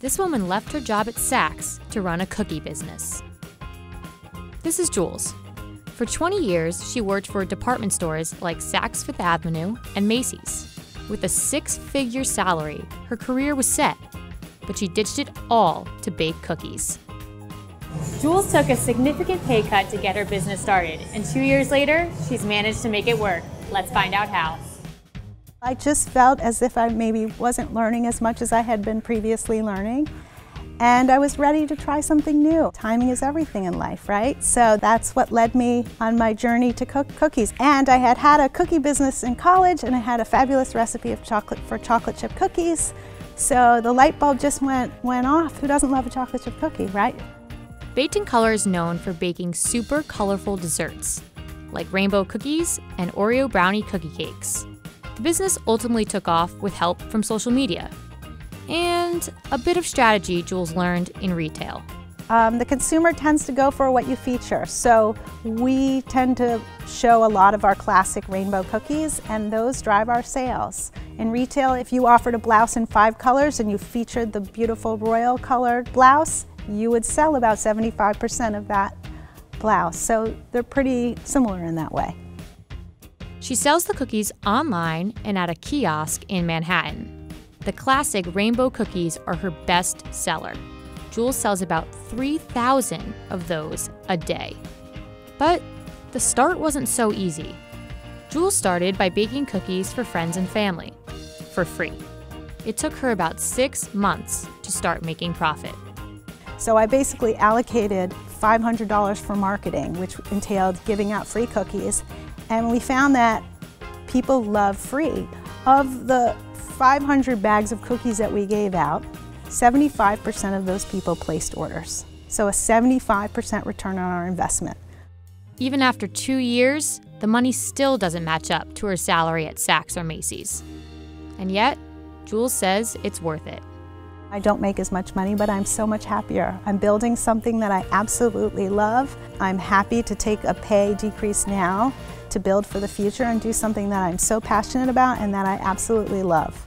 This woman left her job at Saks to run a cookie business. This is Juls. For 20 years, she worked for department stores like Saks Fifth Avenue and Macy's. With a 6-figure salary, her career was set, but she ditched it all to bake cookies. Juls took a significant pay cut to get her business started, and 2 years later, she's managed to make it work. Let's find out how. I just felt as if I maybe wasn't learning as much as I had been previously learning, and I was ready to try something new. Timing is everything in life, right? So that's what led me on my journey to cook cookies. And I had had a cookie business in college, and I had a fabulous recipe of chocolate chip cookies. So the light bulb just went off. Who doesn't love a chocolate chip cookie, right? Baked in Color is known for baking super colorful desserts, like rainbow cookies and Oreo brownie cookie cakes. The business ultimately took off with help from social media and a bit of strategy Juls learned in retail. The consumer tends to go for what you feature, so we tend to show a lot of our classic rainbow cookies, and those drive our sales. In retail, if you offered a blouse in 5 colors and you featured the beautiful royal colored blouse, you would sell about 75% of that blouse, so they're pretty similar in that way. She sells the cookies online and at a kiosk in Manhattan. The classic rainbow cookies are her best seller. Juls sells about 3,000 of those a day. But the start wasn't so easy. Juls started by baking cookies for friends and family, for free. It took her about 6 months to start making profit. So I basically allocated $500 for marketing, which entailed giving out free cookies. And we found that people love free. Of the 500 bags of cookies that we gave out, 75% of those people placed orders. So a 75% return on our investment. Even after 2 years, the money still doesn't match up to her salary at Saks or Macy's. And yet, Juls says it's worth it. I don't make as much money, but I'm so much happier. I'm building something that I absolutely love. I'm happy to take a pay decrease now to build for the future and do something that I'm so passionate about and that I absolutely love.